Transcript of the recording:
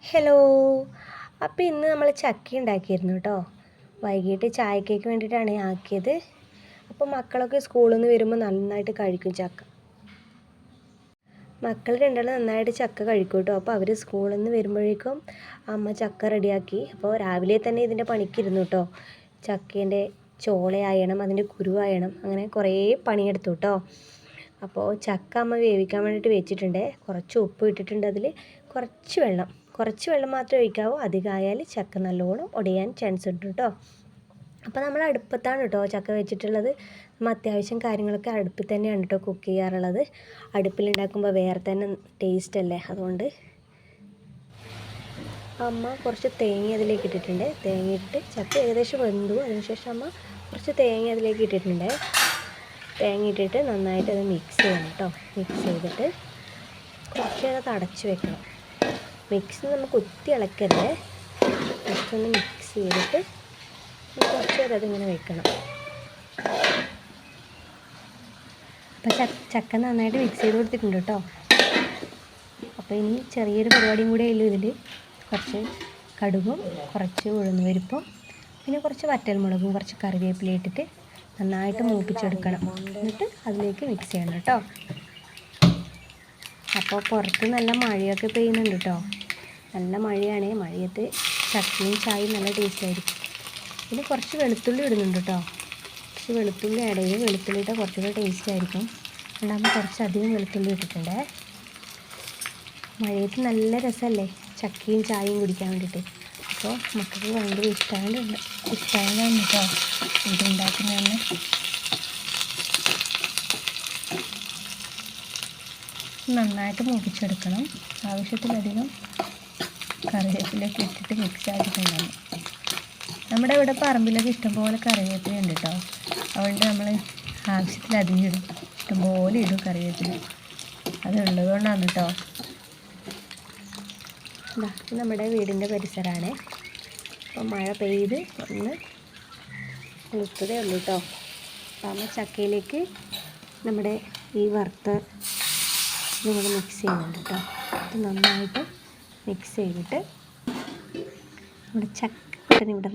Hello. അപ്പോൾ ഇന്ന് നമ്മൾ ചക്ക ഉണ്ടാക്കിയിരുന്നു കേട്ടോ. വൈകിട്ട് ചായക്കേക്ക് വേണ്ടിയിട്ടാണ് ആക്കിയത്. അപ്പോൾ മക്കളൊക്കെ സ്കൂളിൽ നിന്ന് വരുമ്പോൾ നന്നായിട്ട് കഴിക്കും ചക്ക. മക്കൾ രണ്ടാളും നന്നായിട്ട് ചക്ക കഴിക്കും കേട്ടോ. അപ്പോൾ അവർ സ്കൂളിൽ നിന്ന് വരുമ്പോഴേക്കും അമ്മ ചക്ക റെഡിയാക്കി. അപ്പോൾ രാവിലെ തന്നെ ഇതിൻ്റെ പണിക്കിരുന്നു കേട്ടോ. ചക്കേൻ്റെ ചോളയായണം, അതിൻ്റെ കുരുവായണം, അങ്ങനെ കുറേ പണിയെടുത്തു കേട്ടോ. അപ്പോൾ ചക്ക അമ്മ വേവിക്കാൻ വേണ്ടിയിട്ട് വെച്ചിട്ടുണ്ട്. കുറച്ച് ഉപ്പ് ഇട്ടിട്ടുണ്ട്, അതിൽ കുറച്ച് വെള്ളം മാത്രമേ ഒഴിക്കാവൂ. അധികമായാൽ ചക്ക നല്ലോണം ഉടയാൻ ചാൻസ് ഉണ്ട് കേട്ടോ. അപ്പോൾ നമ്മൾ അടുപ്പത്താണ് കേട്ടോ ചക്ക വെച്ചിട്ടുള്ളത്. നമ്മൾ അത്യാവശ്യം കാര്യങ്ങളൊക്കെ അടുപ്പിൽ തന്നെയാണ് കേട്ടോ കുക്ക് ചെയ്യാറുള്ളത്. അടുപ്പിലുണ്ടാക്കുമ്പോൾ വേറെ തന്നെ ടേസ്റ്റ് അല്ലേ, അതുകൊണ്ട് അമ്മ കുറച്ച് തേങ്ങ അതിലേക്ക് ഇട്ടിട്ടുണ്ട്. തേങ്ങ ഇട്ടിട്ട് ചക്ക ഏകദേശം വെന്തു. അതിനുശേഷം അമ്മ കുറച്ച് തേങ്ങ അതിലേക്ക് ഇട്ടിട്ടുണ്ട്. തേങ്ങ ഇട്ടിട്ട് നന്നായിട്ട് അത് മിക്സ് ചെയ്യണം കേട്ടോ. മിക്സ് ചെയ്തിട്ട് കുറച്ച് നേരം അടച്ച് വെക്കണം. മിക്സ് നമുക്ക് കുത്തി ഇളക്കരുത്. ജസ്റ്റ് ഒന്ന് മിക്സ് ചെയ്തിട്ട് കുറച്ച് നേരം അതിങ്ങനെ വെക്കണം. അപ്പോൾ ചക്ക നന്നായിട്ട് മിക്സ് ചെയ്ത് കൊടുത്തിട്ടുണ്ട് കേട്ടോ. അപ്പോൾ ഇനി ചെറിയൊരു പരിപാടിയും കൂടെ ഉള്ളൂ ഇതിൽ. കുറച്ച് കടുകും കുറച്ച് ഉഴുന്നുപരിപ്പും പിന്നെ കുറച്ച് വറ്റൽമുളകും കുറച്ച് കറിവേപ്പില ഇട്ടിട്ട് നന്നായിട്ട് മൂപ്പിച്ചെടുക്കണം. എന്നിട്ട് അതിലേക്ക് മിക്സ് ചെയ്യണം കേട്ടോ. അപ്പോൾ പുറത്ത് നല്ല മഴയൊക്കെ പെയ്യുന്നുണ്ട് കേട്ടോ. നല്ല മഴയാണ്. മഴയത്ത് ചക്കയും ചായയും നല്ല ടേസ്റ്റ് ആയിരിക്കും. പിന്നെ കുറച്ച് വെളുത്തുള്ളി ഇടുന്നുണ്ട് കേട്ടോ. കുറച്ച് വെളുത്തുള്ളി ഇടയിൽ വെളുത്തുള്ളി ഇട്ടാൽ കുറച്ചുകൂടെ ടേസ്റ്റ് ആയിരിക്കും. ഉണ്ടാകുമ്പോൾ കുറച്ചധികം വെളുത്തുള്ളി ഇട്ടിട്ടുണ്ട്. മഴയത്ത് നല്ല രസമല്ലേ ചക്കയും ചായയും കുടിക്കാൻ വേണ്ടിയിട്ട്. അപ്പോൾ മക്കൾക്ക് ഭയങ്കര ഇഷ്ടമാണ് കേട്ടോ ഇതുണ്ടാക്കുന്നതെന്ന്. നന്നായിട്ട് മൂപ്പിച്ചെടുക്കണം. ആവശ്യത്തിലധികം കറിവേപ്പിലൊക്കെ ഇട്ടിട്ട് മിക്സ് ആക്കിയിട്ടുണ്ടാകും. നമ്മുടെ ഇവിടെ പറമ്പിലൊക്കെ ഇഷ്ടംപോലെ കറിവേപ്പില ഉണ്ട് കേട്ടോ. അതുകൊണ്ട് നമ്മൾ ആവശ്യത്തിലധികം ഇടും. ഇഷ്ടംപോലെ ഇടും കറിവേപ്പില. അതുള്ളത് കൊണ്ടാണ് കേട്ടോ. നമ്മുടെ വീടിൻ്റെ പരിസരമാണ്. അപ്പോൾ മഴ പെയ്ത് ഒന്ന് കുളിച്ചതേ ഉള്ളൂ കേട്ടോ. അപ്പോൾ നമ്മൾ ചക്കയിലേക്ക് നമ്മുടെ ഈ വറുത്ത ഇതുകൂടെ മിക്സ് ചെയ്യുന്നുണ്ട് കേട്ടോ. ഇത് നന്നായിട്ട് മിക്സ് ചെയ്തിട്ട് നമ്മുടെ ചക്ക ഇവിടെ